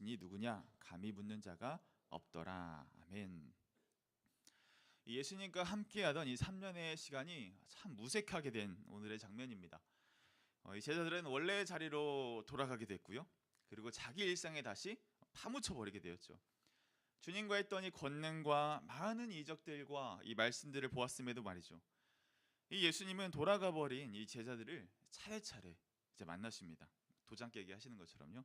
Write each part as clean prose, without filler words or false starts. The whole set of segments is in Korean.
당신이 누구냐 감히 묻는 자가 없더라. 아멘. 예수님과 함께하던 이 3년의 시간이 참 무색하게 된 오늘의 장면입니다. 이 제자들은 원래 자리로 돌아가게 됐고요. 그리고 자기 일상에 다시 파묻혀 버리게 되었죠. 주님과 했던 이 권능과 많은 이적들과 이 말씀들을 보았음에도 말이죠. 이 예수님은 돌아가 버린 이 제자들을 차례차례 이제 만나십니다. 도장 깨기 하시는 것처럼요.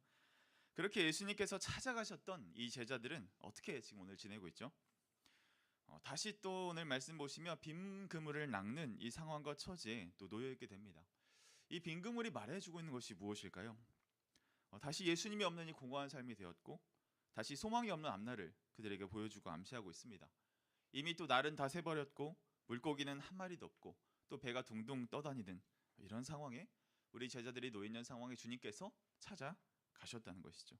그렇게 예수님께서 찾아가셨던 이 제자들은 어떻게 지금 오늘 지내고 있죠? 다시 또 오늘 말씀 보시면 빈 그물을 낚는 이 상황과 처지에 또 놓여 있게 됩니다. 이 빈 그물이 말해주고 있는 것이 무엇일까요? 다시 예수님이 없는 이 공허한 삶이 되었고 다시 소망이 없는 앞날을 그들에게 보여주고 암시하고 있습니다. 이미 또 날은 다 새버렸고 물고기는 한 마리도 없고 또 배가 둥둥 떠다니는 이런 상황에 우리 제자들이 놓여 있는 상황에 주님께서 찾아가셨다는 것이죠.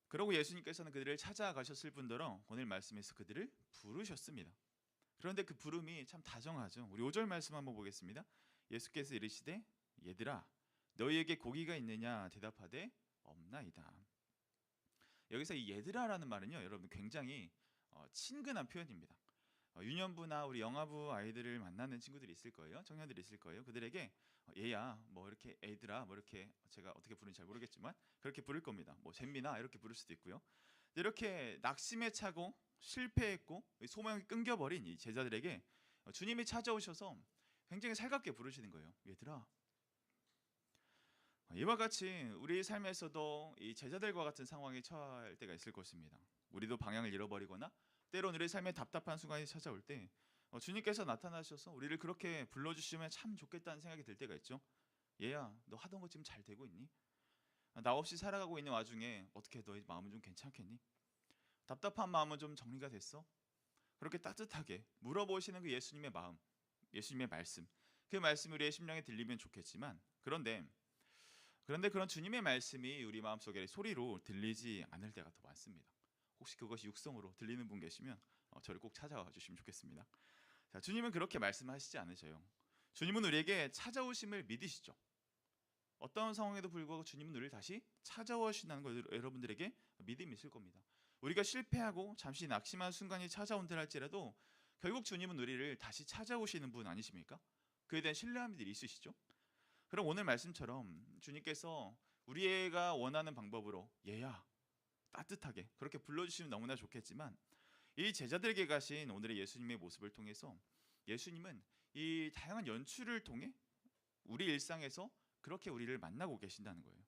그러고 예수님께서는 그들을 찾아가셨을 뿐더러 오늘 말씀에서 그들을 부르셨습니다. 그런데 그 부름이 참 다정하죠. 우리 5절 말씀 한번 보겠습니다. 예수께서 이르시되 얘들아 너희에게 고기가 있느냐 대답하되 없나이다. 여기서 이 얘들아라는 말은요 여러분 굉장히 친근한 표현입니다. 유년부나 우리 영아부 아이들을 만나는 친구들이 있을 거예요. 청년들이 있을 거예요. 그들에게 얘야 뭐 이렇게 애들아 뭐 이렇게 제가 어떻게 부르는지 잘 모르겠지만 그렇게 부를 겁니다. 뭐 잼민아 이렇게 부를 수도 있고요. 이렇게 낙심에 차고 실패했고 소망이 끊겨버린 이 제자들에게 주님이 찾아오셔서 굉장히 살갑게 부르시는 거예요. 얘들아. 이와 같이 우리 삶에서도 이 제자들과 같은 상황에 처할 때가 있을 것입니다. 우리도 방향을 잃어버리거나 때론 우리 삶에 답답한 순간이 찾아올 때 주님께서 나타나셔서 우리를 그렇게 불러주시면 참 좋겠다는 생각이 들 때가 있죠. 얘야 너 하던 거 지금 잘 되고 있니? 나 없이 살아가고 있는 와중에 어떻게 너의 마음은 좀 괜찮겠니? 답답한 마음은 좀 정리가 됐어? 그렇게 따뜻하게 물어보시는 그 예수님의 마음, 예수님의 말씀, 그 말씀이 우리의 심령에 들리면 좋겠지만 그런데 그런 주님의 말씀이 우리 마음속에 소리로 들리지 않을 때가 더 많습니다. 혹시 그것이 육성으로 들리는 분 계시면 저를 꼭 찾아와 주시면 좋겠습니다. 자, 주님은 그렇게 말씀하시지 않으셔요. 주님은 우리에게 찾아오심을 믿으시죠. 어떤 상황에도 불구하고 주님은 우리를 다시 찾아오신다는 걸 여러분들에게 믿음이 있을 겁니다. 우리가 실패하고 잠시 낙심한 순간이 찾아온다 할지라도 결국 주님은 우리를 다시 찾아오시는 분 아니십니까? 그에 대한 신뢰함이 있으시죠? 그럼 오늘 말씀처럼 주님께서 우리가 원하는 방법으로 얘야 따뜻하게 그렇게 불러주시면 너무나 좋겠지만 이 제자들에게 가신 오늘의 예수님의 모습을 통해서 예수님은 이 다양한 연출을 통해 우리 일상에서 그렇게 우리를 만나고 계신다는 거예요.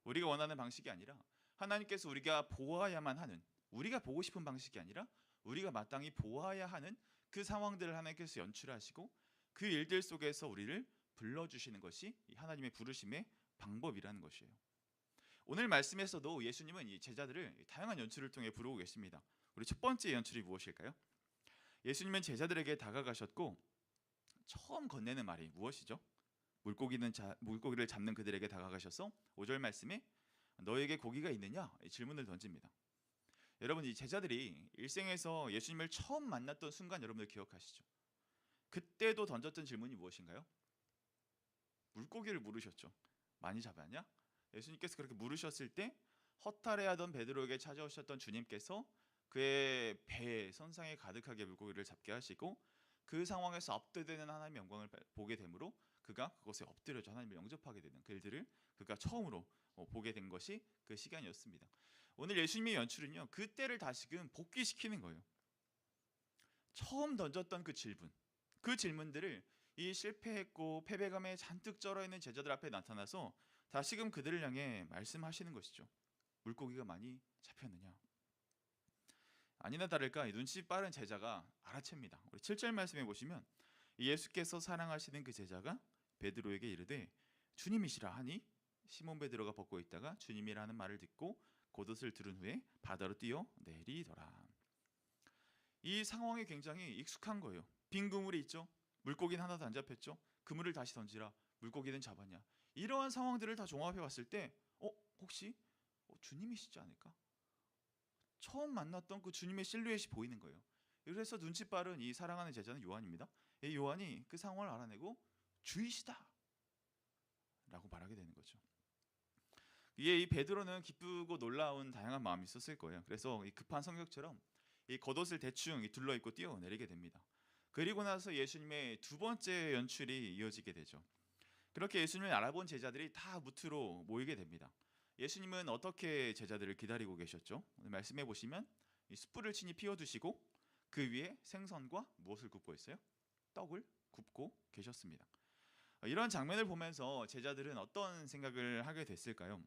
우리가 원하는 방식이 아니라 하나님께서 우리가 보아야만 하는 우리가 보고 싶은 방식이 아니라 우리가 마땅히 보아야 하는 그 상황들을 하나님께서 연출하시고 그 일들 속에서 우리를 불러주시는 것이 하나님의 부르심의 방법이라는 것이에요. 오늘 말씀에서도 예수님은 이 제자들을 다양한 연출을 통해 부르고 계십니다. 우리 첫 번째 연출이 무엇일까요? 예수님은 제자들에게 다가가셨고 처음 건네는 말이 무엇이죠? 물고기를 잡는 그들에게 다가가셔서 5절 말씀에 너에게 고기가 있느냐? 이 질문을 던집니다. 여러분 이 제자들이 일생에서 예수님을 처음 만났던 순간 여러분들 기억하시죠? 그때도 던졌던 질문이 무엇인가요? 물고기를 물으셨죠. 많이 잡았냐? 예수님께서 그렇게 물으셨을 때 허탈해하던 베드로에게 찾아오셨던 주님께서 그의 배에 선상에 가득하게 물고기를 잡게 하시고 그 상황에서 압도되는 하나님의 영광을 보게 되므로 그가 그것에 엎드려져 하나님을 영접하게 되는 그 일들을 그가 처음으로 보게 된 것이 그 시간이었습니다. 오늘 예수님의 연출은요 그때를 다시금 복귀시키는 거예요. 처음 던졌던 그 질문들을 이 실패했고 패배감에 잔뜩 쩔어있는 제자들 앞에 나타나서 다시금 그들을 향해 말씀하시는 것이죠. 물고기가 많이 잡혔느냐? 아니나 다를까 눈치 빠른 제자가 알아챕니다. 우리 7절 말씀해 보시면 예수께서 사랑하시는 그 제자가 베드로에게 이르되 주님이시라 하니 시몬 베드로가 벗고 있다가 주님이라는 말을 듣고 겉옷을 두른 후에 바다로 뛰어 내리더라. 이 상황이 굉장히 익숙한 거예요. 빈 그물이 있죠. 물고기는 하나도 안 잡혔죠. 그물을 다시 던지라. 물고기는 잡았냐. 이러한 상황들을 다 종합해 봤을 때 혹시 주님이시지 않을까? 처음 만났던 그 주님의 실루엣이 보이는 거예요. 그래서 눈치 빠른 이 사랑하는 제자는 요한입니다. 이 요한이 그 상황을 알아내고 주이시다 라고 말하게 되는 거죠. 위에 이 베드로는 기쁘고 놀라운 다양한 마음이 있었을 거예요. 그래서 이 급한 성격처럼 이 겉옷을 대충 둘러 입고 뛰어내리게 됩니다. 그리고 나서 예수님의 두 번째 연출이 이어지게 되죠. 그렇게 예수님을 알아본 제자들이 다 무트로 모이게 됩니다. 예수님은 어떻게 제자들을 기다리고 계셨죠? 오늘 말씀해 보시면 이 숯불을 친히 피워두시고 그 위에 생선과 무엇을 굽고 있어요? 떡을 굽고 계셨습니다. 이런 장면을 보면서 제자들은 어떤 생각을 하게 됐을까요?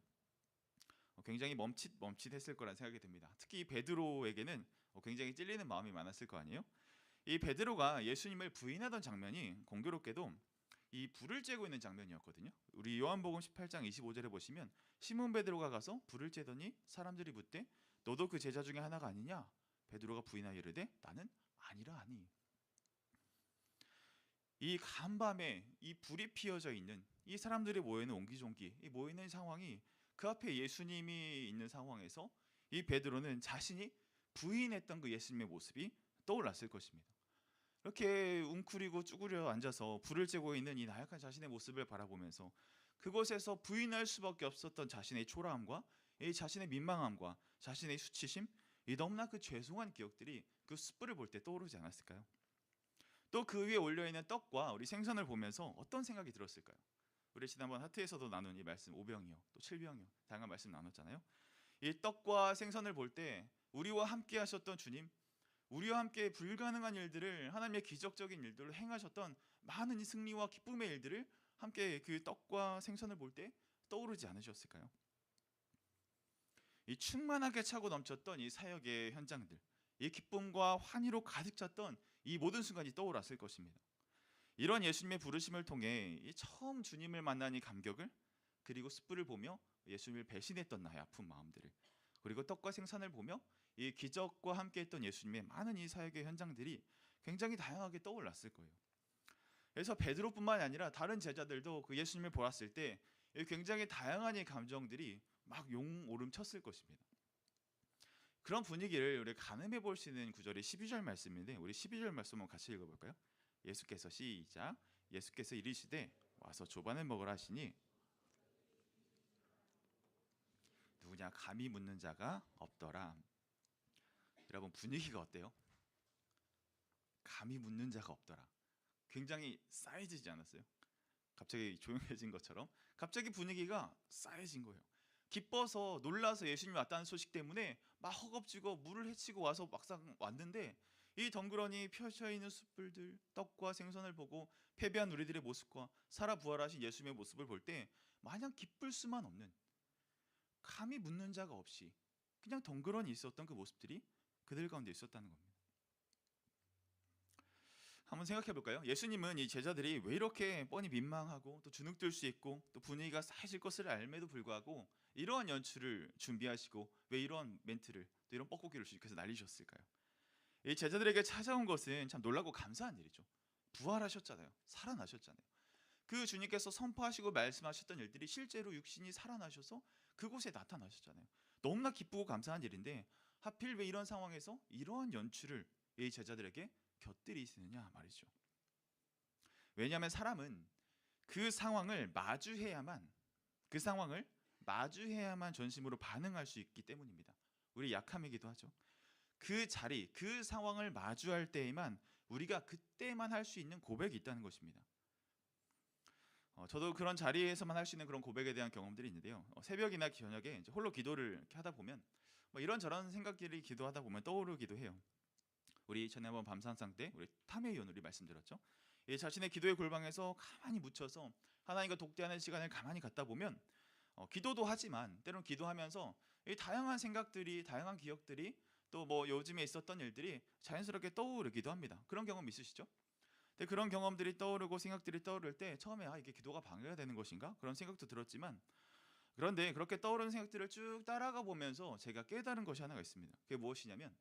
굉장히 멈칫멈칫했을 거란 생각이 듭니다. 특히 베드로에게는 굉장히 찔리는 마음이 많았을 거 아니에요? 이 베드로가 예수님을 부인하던 장면이 공교롭게도 이 불을 쬐고 있는 장면이었거든요. 우리 요한복음 18장 25절에 보시면 시몬 베드로가 가서 불을 쬐더니 사람들이 묻되 너도 그 제자 중에 하나가 아니냐? 베드로가 부인하여 이르되 나는 아니라 하니. 이 간밤에 이 불이 피어져 있는 이 사람들이 모여있는 옹기종기 이 모이는 상황이 그 앞에 예수님이 있는 상황에서 이 베드로는 자신이 부인했던 그 예수님의 모습이 떠올랐을 것입니다. 이렇게 웅크리고 쭈그려 앉아서 불을 쬐고 있는 이 나약한 자신의 모습을 바라보면서 그곳에서 부인할 수밖에 없었던 자신의 초라함과 이 자신의 민망함과 자신의 수치심, 이 너무나 그 죄송한 기억들이 그 숯불을 볼 때 떠오르지 않았을까요? 또 그 위에 올려있는 떡과 우리 생선을 보면서 어떤 생각이 들었을까요? 우리 지난번 하트에서도 나눈 이 말씀 5병이요 또 7병이요 다양한 말씀 나눴잖아요. 이 떡과 생선을 볼 때 우리와 함께 하셨던 주님, 우리와 함께 불가능한 일들을 하나님의 기적적인 일들을 행하셨던 많은 이 승리와 기쁨의 일들을 함께 그 떡과 생선을 볼 때 떠오르지 않으셨을까요? 이 충만하게 차고 넘쳤던 이 사역의 현장들, 이 기쁨과 환희로 가득 찼던 이 모든 순간이 떠올랐을 것입니다. 이런 예수님의 부르심을 통해 이 처음 주님을 만난 이 감격을, 그리고 숯불을 보며 예수님을 배신했던 나의 아픈 마음들을, 그리고 떡과 생선을 보며 이 기적과 함께했던 예수님의 많은 이 사역의 현장들이 굉장히 다양하게 떠올랐을 거예요. 그래서 베드로뿐만 아니라 다른 제자들도 그 예수님을 보았을 때 굉장히 다양한 이 감정들이 막 용오름쳤을 것입니다. 그런 분위기를 우리 가늠해 볼 수 있는 구절이 12절 말씀인데 우리 12절 말씀 한번 같이 읽어볼까요? 예수께서 시작. 예수께서 이르시되 와서 조반을 먹으라 하시니 누구냐 감히 묻는 자가 없더라. 여러분 분위기가 어때요? 감히 묻는 자가 없더라. 굉장히 싸해지지 않았어요? 갑자기 조용해진 것처럼 갑자기 분위기가 싸해진 거예요. 기뻐서 놀라서 예수님이 왔다는 소식 때문에 막 허겁지겁 물을 헤치고 와서 막상 왔는데 이 덩그러니 펼쳐있는 숯불들, 떡과 생선을 보고 패배한 우리들의 모습과 살아 부활하신 예수님의 모습을 볼 때 마냥 기쁠 수만 없는, 감히 묻는 자가 없이 그냥 덩그러니 있었던 그 모습들이 그들 가운데 있었다는 겁니다. 한번 생각해 볼까요? 예수님은 이 제자들이 왜 이렇게 뻔히 민망하고 또 주눅들 수 있고 또 분위기가 싸해질 것을 알매도 불구하고 이러한 연출을 준비하시고 왜 이런 멘트를 또 이런 뻐꾸기를 주님께서 날리셨을까요? 이 제자들에게 찾아온 것은 참 놀라고 감사한 일이죠. 부활하셨잖아요. 살아나셨잖아요. 그 주님께서 선포하시고 말씀하셨던 일들이 실제로 육신이 살아나셔서 그곳에 나타나셨잖아요. 너무나 기쁘고 감사한 일인데 하필 왜 이런 상황에서 이러한 연출을 이 제자들에게 곁들이시느냐 말이죠. 왜냐하면 사람은 그 상황을 마주해야만 전심으로 반응할 수 있기 때문입니다. 우리 약함이기도 하죠. 그 자리, 그 상황을 마주할 때에만 우리가 그때만 할 수 있는 고백이 있다는 것입니다. 저도 그런 자리에서만 할 수 있는 그런 고백에 대한 경험들이 있는데요. 새벽이나 저녁에 이제 홀로 기도를 이렇게 하다 보면 이런저런 생각들이 기도하다 보면 떠오르기도 해요. 우리 지난번 밤산상 때 우리 탐의위원 우리 말씀드렸죠. 자신의 기도의 골방에서 가만히 묻혀서 하나님과 독대하는 시간을 가만히 갖다 보면 기도도 하지만 때로는 기도하면서 이 다양한 생각들이, 다양한 기억들이 또 요즘에 있었던 일들이 자연스럽게 떠오르기도 합니다. 그런 경험 있으시죠? 근데 그런 경험들이 떠오르고 생각들이 떠오를 때 처음에 이게 기도가 방해가 되는 것인가? 그런 생각도 들었지만 그런데 그렇게 떠오르는 생각들을 쭉 따라가 보면서 제가 깨달은 것이 하나가 있습니다. 그게 무엇이냐면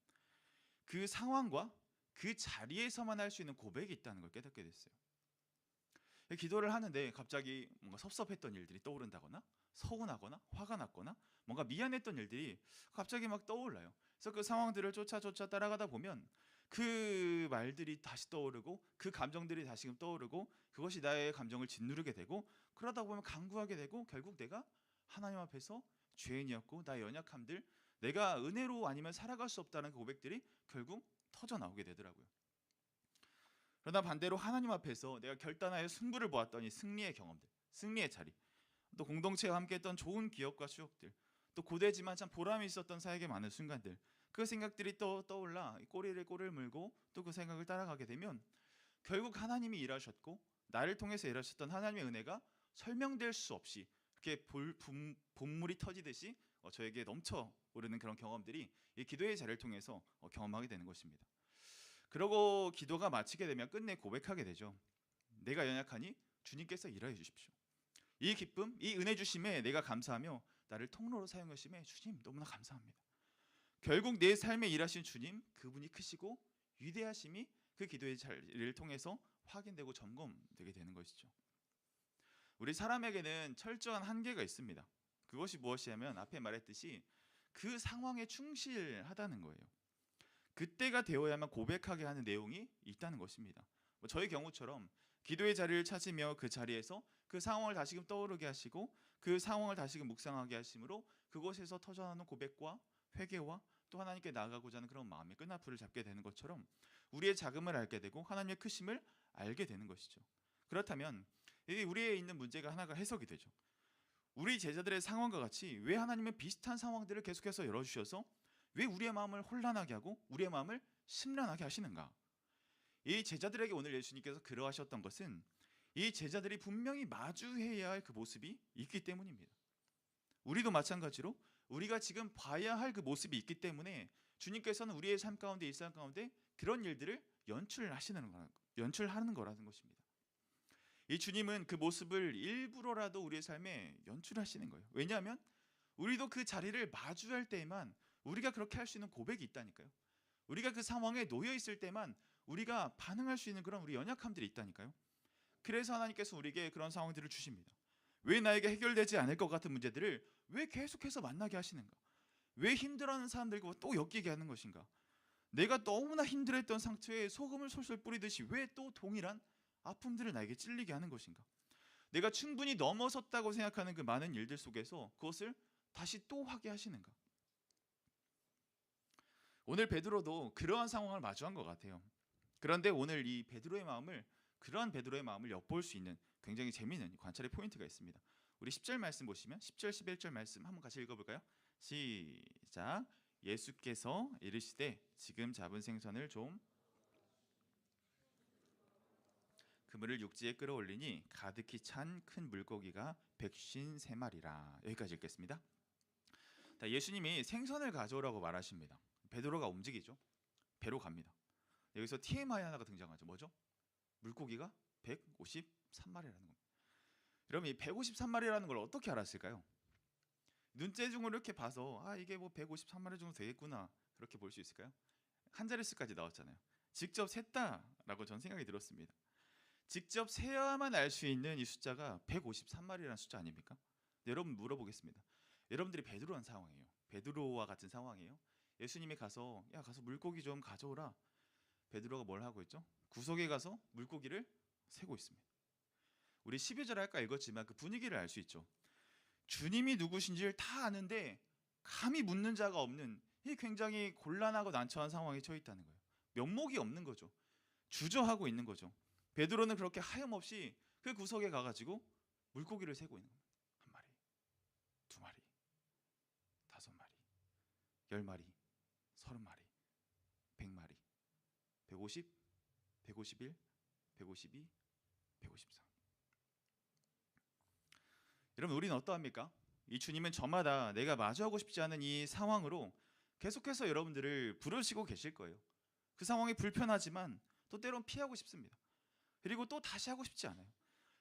그 상황과 그 자리에서만 할 수 있는 고백이 있다는 걸 깨닫게 됐어요. 기도를 하는데 갑자기 뭔가 섭섭했던 일들이 떠오른다거나 서운하거나 화가 났거나 뭔가 미안했던 일들이 갑자기 막 떠올라요. 그래서 그 상황들을 쫓아 따라가다 보면 그 말들이 다시 떠오르고 그 감정들이 다시금 떠오르고 그것이 나의 감정을 짓누르게 되고 그러다 보면 간구하게 되고 결국 내가 하나님 앞에서 죄인이었고 나의 연약함들, 내가 은혜로 아니면 살아갈 수 없다는 그 고백들이 결국 터져 나오게 되더라고요. 그러나 반대로 하나님 앞에서 내가 결단하여 승부를 보았더니 승리의 경험들, 승리의 자리, 또 공동체와 함께했던 좋은 기억과 추억들, 또 고되지만 참 보람이 있었던 사역의 많은 순간들, 그 생각들이 또 떠올라 꼬리를 물고 또 그 생각을 따라가게 되면 결국 하나님이 일하셨고 나를 통해서 일하셨던 하나님의 은혜가 설명될 수 없이 이렇게 본물이 터지듯이 저에게 넘쳐 오르는 그런 경험들이 이 기도의 자리를 통해서 경험하게 되는 것입니다. 그러고 기도가 마치게 되면 끝내 고백하게 되죠. 내가 연약하니 주님께서 일하여 주십시오. 이 기쁨, 이 은혜 주심에 내가 감사하며 나를 통로로 사용하심에 주님 너무나 감사합니다. 결국 내 삶에 일하신 주님, 그분이 크시고 위대하심이 그 기도의 자리를 통해서 확인되고 점검되게 되는 것이죠. 우리 사람에게는 철저한 한계가 있습니다. 그것이 무엇이냐면 앞에 말했듯이 그 상황에 충실하다는 거예요. 그때가 되어야만 고백하게 하는 내용이 있다는 것입니다. 저의 경우처럼 기도의 자리를 찾으며 그 자리에서 그 상황을 다시금 떠오르게 하시고 그 상황을 다시금 묵상하게 하심으로 그곳에서 터져나오는 고백과 회개와 또 하나님께 나아가고자 하는 그런 마음의 끈앞을 잡게 되는 것처럼 우리의 자금을 알게 되고 하나님의 크심을 알게 되는 것이죠. 그렇다면 우리에 있는 문제가 하나가 해석이 되죠. 우리 제자들의 상황과 같이 왜 하나님은 비슷한 상황들을 계속해서 열어주셔서 왜 우리의 마음을 혼란하게 하고 우리의 마음을 심란하게 하시는가? 이 제자들에게 오늘 예수님께서 그러하셨던 것은 이 제자들이 분명히 마주해야 할 그 모습이 있기 때문입니다. 우리도 마찬가지로 우리가 지금 봐야 할 그 모습이 있기 때문에 주님께서는 우리의 삶 가운데 일상 가운데 그런 일들을 연출하는 거라는 것입니다. 이 주님은 그 모습을 일부러라도 우리의 삶에 연출하시는 거예요. 왜냐하면 우리도 그 자리를 마주할 때에만 우리가 그렇게 할 수 있는 고백이 있다니까요. 우리가 그 상황에 놓여 있을 때만 우리가 반응할 수 있는 그런 우리 연약함들이 있다니까요. 그래서 하나님께서 우리에게 그런 상황들을 주십니다. 왜 나에게 해결되지 않을 것 같은 문제들을 왜 계속해서 만나게 하시는가? 왜 힘들어하는 사람들과 또 엮이게 하는 것인가? 내가 너무나 힘들었던 상처에 소금을 솔솔 뿌리듯이 왜 또 동일한 아픔들을 나에게 찔리게 하는 것인가? 내가 충분히 넘어섰다고 생각하는 그 많은 일들 속에서 그것을 다시 또 하게 하시는가? 오늘 베드로도 그러한 상황을 마주한 것 같아요. 그런데 오늘 이 그러한 베드로의 마음을 엿볼 수 있는 굉장히 재미있는 관찰의 포인트가 있습니다. 우리 10절 말씀 보시면 10절 11절 말씀 한번 같이 읽어볼까요? 시작. 예수께서 이르시되 지금 잡은 생선을 좀 그물을 육지에 끌어올리니 가득히 찬 큰 물고기가 153마리라. 여기까지 읽겠습니다. 예수님이 생선을 가져오라고 말하십니다. 베드로가 움직이죠. 배로 갑니다. 여기서 TMI 하나가 등장하죠. 뭐죠? 물고기가 153마리라는 겁니다. 그럼 이 153마리라는 걸 어떻게 알았을까요? 눈재중으로 이렇게 봐서 이게 뭐 153마리 정도 되겠구나 그렇게 볼 수 있을까요? 한 자릿수까지 나왔잖아요. 직접 셌다라고 전 생각이 들었습니다. 직접 세야만 알 수 있는 이 숫자가 153마리라는 숫자 아닙니까? 네, 여러분 물어보겠습니다. 여러분들이 베드로한 상황이에요. 베드로와 같은 상황이에요. 예수님이 가서 물고기 좀 가져오라. 베드로가 뭘 하고 있죠? 구석에 가서 물고기를 세고 있습니다. 우리 12절 아까 읽었지만 그 분위기를 알 수 있죠. 주님이 누구신지를 다 아는데 감히 묻는 자가 없는 이 굉장히 곤란하고 난처한 상황에 처해 있다는 거예요. 면목이 없는 거죠. 주저하고 있는 거죠. 베드로는 그렇게 하염없이 그 구석에 가가지고 물고기를 세고 있는 겁니다. 1마리, 2마리, 5마리, 10마리, 30마리, 100마리, 150, 151, 152, 153. 여러분 우리는 어떠합니까? 이 주님은 저마다 내가 마주하고 싶지 않은 이 상황으로 계속해서 여러분들을 부르시고 계실 거예요. 그 상황이 불편하지만 또 때론 피하고 싶습니다. 그리고 또 다시 하고 싶지 않아요.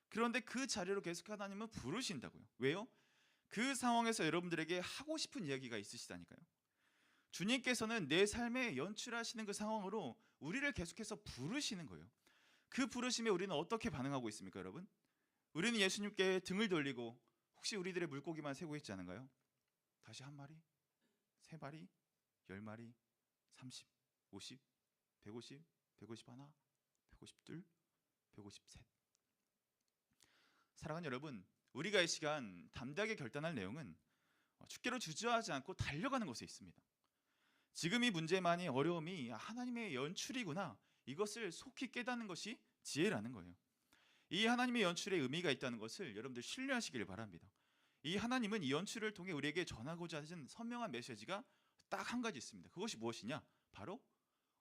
그런데 그 자리로 계속 하나님은 부르신다고요. 왜요? 그 상황에서 여러분들에게 하고 싶은 이야기가 있으시다니까요. 주님께서는 내 삶에 연출하시는 그 상황으로 우리를 계속해서 부르시는 거예요. 그 부르심에 우리는 어떻게 반응하고 있습니까, 여러분? 우리는 예수님께 등을 돌리고 혹시 우리들의 물고기만 세고 있지 않은가요? 다시 1마리, 3마리, 10마리, 30, 50, 150, 151, 152, 153. 사랑하는 여러분, 우리가 이 시간 담대하게 결단할 내용은 주께로 주저하지 않고 달려가는 것에 있습니다. 지금 이 문제만이 어려움이 하나님의 연출이구나, 이것을 속히 깨닫는 것이 지혜라는 거예요. 이 하나님의 연출에 의미가 있다는 것을 여러분들 신뢰하시길 바랍니다. 이 하나님은 이 연출을 통해 우리에게 전하고자 하신 선명한 메시지가 딱 한 가지 있습니다. 그것이 무엇이냐? 바로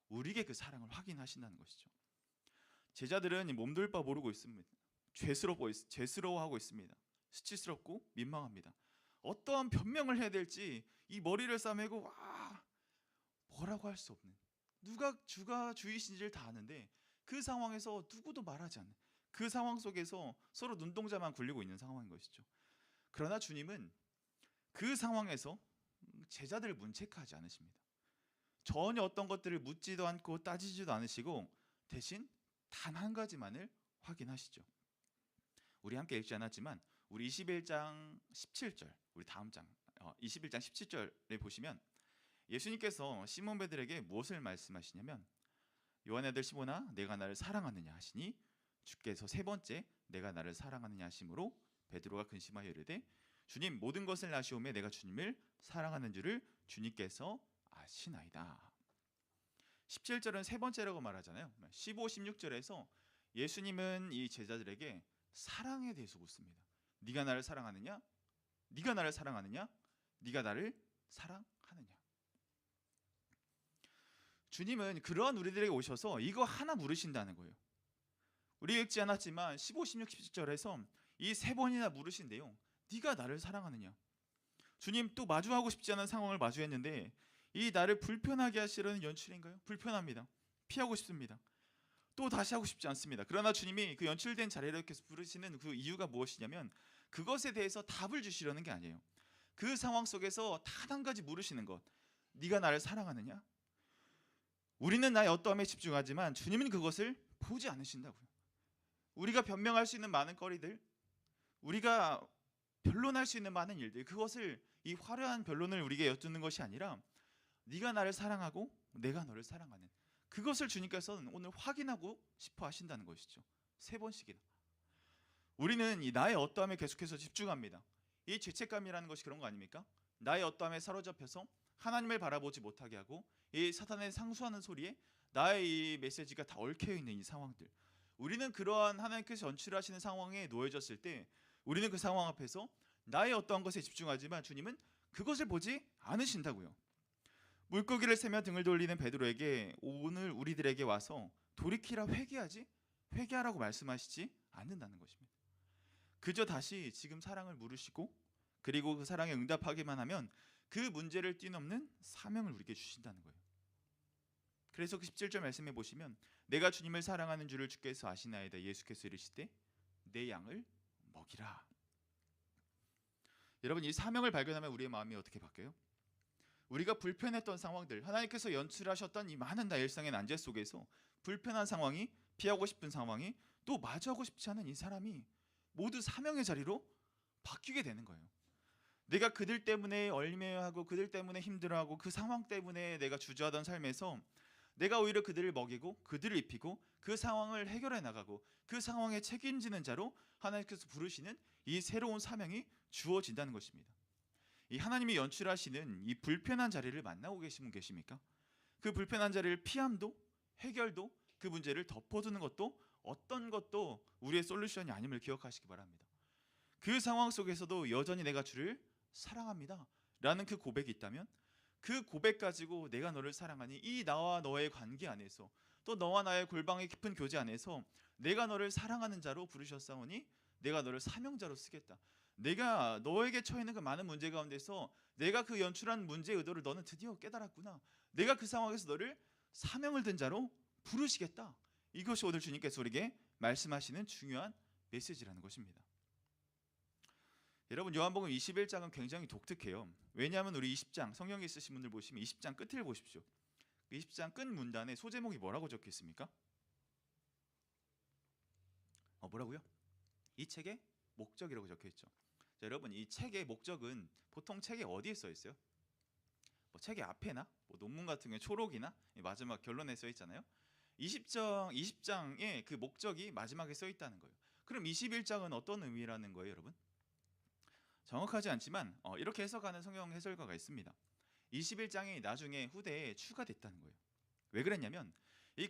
우리에게 그 사랑을 확인하신다는 것이죠. 제자들은 몸둘 바 모르고 있습니다. 죄스러워하고 있습니다. 수치스럽고 민망합니다. 어떠한 변명을 해야 될지 이 머리를 싸매고 뭐라고 할 수 없는, 누가 주가 주이신지를 다 아는데 그 상황에서 누구도 말하지 않는, 그 상황 속에서 서로 눈동자만 굴리고 있는 상황인 것이죠. 그러나 주님은 그 상황에서 제자들을 문책하지 않으십니다. 전혀 어떤 것들을 묻지도 않고 따지지도 않으시고 대신 단 한 가지만을 확인하시죠. 우리 함께 읽지 않았지만 우리 21장 17절, 우리 다음 장 21장 17절에 보시면 예수님께서 시몬 베드로에게 무엇을 말씀하시냐면, 요한의 아들 시몬아 내가 나를 사랑하느냐 하시니 주께서 세 번째 내가 나를 사랑하느냐 하심으로 베드로가 근심하여 이르되 주님, 모든 것을 아시오매 내가 주님을 사랑하는 줄을 주님께서 아시나이다. 17절은 세 번째라고 말하잖아요. 15, 16절에서 예수님은 이 제자들에게 사랑에 대해서 묻습니다. 네가 나를 사랑하느냐? 네가 나를 사랑하느냐? 네가 나를 사랑하느냐? 주님은 그러한 우리들에게 오셔서 이거 하나 물으신다는 거예요. 우리 읽지 않았지만 15, 16, 17절에서 이 세 번이나 물으신데요, 네가 나를 사랑하느냐? 주님 또 마주하고 싶지 않은 상황을 마주했는데 이 나를 불편하게 하시려는 연출인가요? 불편합니다. 피하고 싶습니다. 또 다시 하고 싶지 않습니다. 그러나 주님이 그 연출된 자리를 이렇게 부르시는 그 이유가 무엇이냐면 그것에 대해서 답을 주시려는 게 아니에요. 그 상황 속에서 단 한 가지 물으시는 것, 네가 나를 사랑하느냐? 우리는 나의 어떠함에 집중하지만 주님은 그것을 보지 않으신다고요. 우리가 변명할 수 있는 많은 거리들, 우리가 변론할 수 있는 많은 일들, 그것을 이 화려한 변론을 우리에게 여쭙는 것이 아니라 네가 나를 사랑하고 내가 너를 사랑하는 그것을 주님께서는 오늘 확인하고 싶어 하신다는 것이죠. 세 번씩이나. 우리는 이 나의 어떠함에 계속해서 집중합니다. 이 죄책감이라는 것이 그런 거 아닙니까? 나의 어떠함에 사로잡혀서 하나님을 바라보지 못하게 하고 이 사탄의 상수하는 소리에 나의 이 메시지가 다 얽혀 있는 이 상황들. 우리는 그러한 하나님께서 연출하시는 상황에 놓여졌을 때 우리는 그 상황 앞에서 나의 어떠한 것에 집중하지만 주님은 그것을 보지 않으신다고요. 물고기를 세며 등을 돌리는 베드로에게 오늘 우리들에게 와서 돌이키라, 회개하라고 말씀하시지 않는다는 것입니다. 그저 다시 지금 사랑을 물으시고 그리고 그 사랑에 응답하기만 하면 그 문제를 뛰넘는 사명을 우리에게 주신다는 거예요. 그래서 그 17절 말씀해 보시면 내가 주님을 사랑하는 줄을 주께서 아시나이다. 예수께서 이르시되 내 양을 먹이라. 여러분, 이 사명을 발견하면 우리의 마음이 어떻게 바뀌어요? 우리가 불편했던 상황들, 하나님께서 연출하셨던 이 많은 나의 일상의 난제 속에서 불편한 상황이, 피하고 싶은 상황이, 또 마주하고 싶지 않은 이 사람이 모두 사명의 자리로 바뀌게 되는 거예요. 내가 그들 때문에 얽매여하고 그들 때문에 힘들어하고 그 상황 때문에 내가 주저하던 삶에서 내가 오히려 그들을 먹이고 그들을 입히고 그 상황을 해결해 나가고 그 상황에 책임지는 자로 하나님께서 부르시는 이 새로운 사명이 주어진다는 것입니다. 이 하나님이 연출하시는 이 불편한 자리를 만나고 계신 분 계십니까? 그 불편한 자리를 피함도 해결도 그 문제를 덮어두는 것도 어떤 것도 우리의 솔루션이 아님을 기억하시기 바랍니다. 그 상황 속에서도 여전히 내가 주를 사랑합니다 라는 그 고백이 있다면 그 고백 가지고 내가 너를 사랑하니 이 나와 너의 관계 안에서 또 너와 나의 골방의 깊은 교제 안에서 내가 너를 사랑하는 자로 부르셨사오니 내가 너를 사명자로 쓰겠다. 내가 너에게 처해있는 그 많은 문제 가운데서 내가 그 연출한 문제의 의도를 너는 드디어 깨달았구나. 내가 그 상황에서 너를 사명을 든 자로 부르시겠다. 이것이 오늘 주님께서 우리에게 말씀하시는 중요한 메시지라는 것입니다. 여러분, 요한복음 21장은 굉장히 독특해요. 왜냐하면 우리 20장 성경에 있으신 분들 보시면 20장 끝을 보십시오. 20장 끝 문단에 소제목이 뭐라고 적혀 있습니까? 뭐라고요? 이 책의 목적이라고 적혀 있죠. 자, 여러분, 이 책의 목적은 보통 책에 어디에 써 있어요? 책의 앞에나 논문 같은 경우에 초록이나 마지막 결론에 써 있잖아요. 20장의 그 목적이 마지막에 써 있다는 거예요. 그럼 21장은 어떤 의미라는 거예요, 여러분? 정확하지 않지만 이렇게 해석하는 성경 해설가가 있습니다. 21장이 나중에 후대에 추가됐다는 거예요. 왜 그랬냐면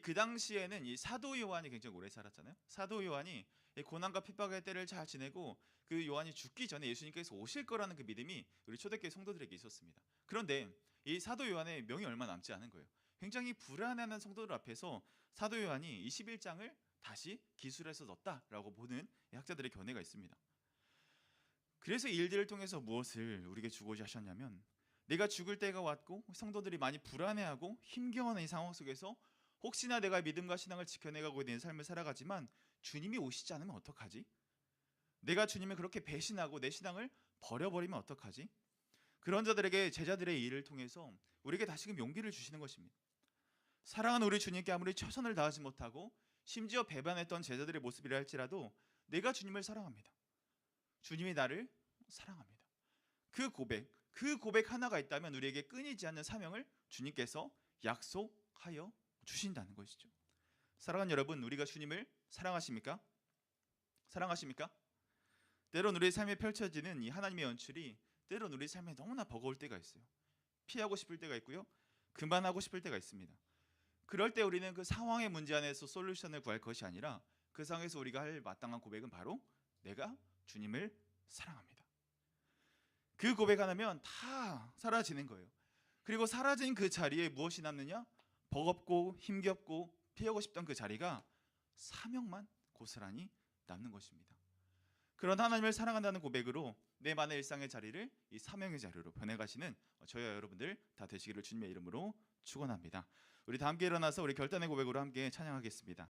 그 당시에는 이 사도 요한이 굉장히 오래 살았잖아요. 사도 요한이 이 고난과 핍박의 때를 잘 지내고 그 요한이 죽기 전에 예수님께서 오실 거라는 그 믿음이 우리 초대교회 성도들에게 있었습니다. 그런데 이 사도 요한의 명이 얼마 남지 않은 거예요. 굉장히 불안해하는 성도들 앞에서 사도 요한이 21장을 다시 기술해서 넣었다라고 보는 학자들의 견해가 있습니다. 그래서 이 일들을 통해서 무엇을 우리에게 주고자 하셨냐면, 내가 죽을 때가 왔고 성도들이 많이 불안해하고 힘겨워하는 이 상황 속에서 혹시나 내가 믿음과 신앙을 지켜내가고 있는 삶을 살아가지만 주님이 오시지 않으면 어떡하지? 내가 주님을 그렇게 배신하고 내 신앙을 버려버리면 어떡하지? 그런 자들에게 제자들의 일을 통해서 우리에게 다시금 용기를 주시는 것입니다. 사랑하는 우리 주님께 아무리 최선을 다하지 못하고 심지어 배반했던 제자들의 모습이라 할지라도 내가 주님을 사랑합니다. 주님이 나를 사랑합니다. 그 고백 하나가 있다면 우리에게 끊이지 않는 사명을 주님께서 약속하여 주신다는 것이죠. 사랑하는 여러분, 우리가 주님을 사랑하십니까? 사랑하십니까? 때론 우리의 삶에 펼쳐지는 이 하나님의 연출이 때론 우리 삶에 너무나 버거울 때가 있어요. 피하고 싶을 때가 있고요, 그만하고 싶을 때가 있습니다. 그럴 때 우리는 그 상황의 문제 안에서 솔루션을 구할 것이 아니라 그 상황에서 우리가 할 마땅한 고백은 바로 내가 주님을 사랑합니다. 그 고백 하나면 다 사라지는 거예요. 그리고 사라진 그 자리에 무엇이 남느냐? 버겁고 힘겹고 피하고 싶던 그 자리가 사명만 고스란히 남는 것입니다. 그런 하나님을 사랑한다는 고백으로 내 만의 일상의 자리를 이 사명의 자리로 변해가시는 저희와 여러분들 다 되시기를 주님의 이름으로 축원합니다. 우리 다 함께 일어나서 우리 결단의 고백으로 함께 찬양하겠습니다.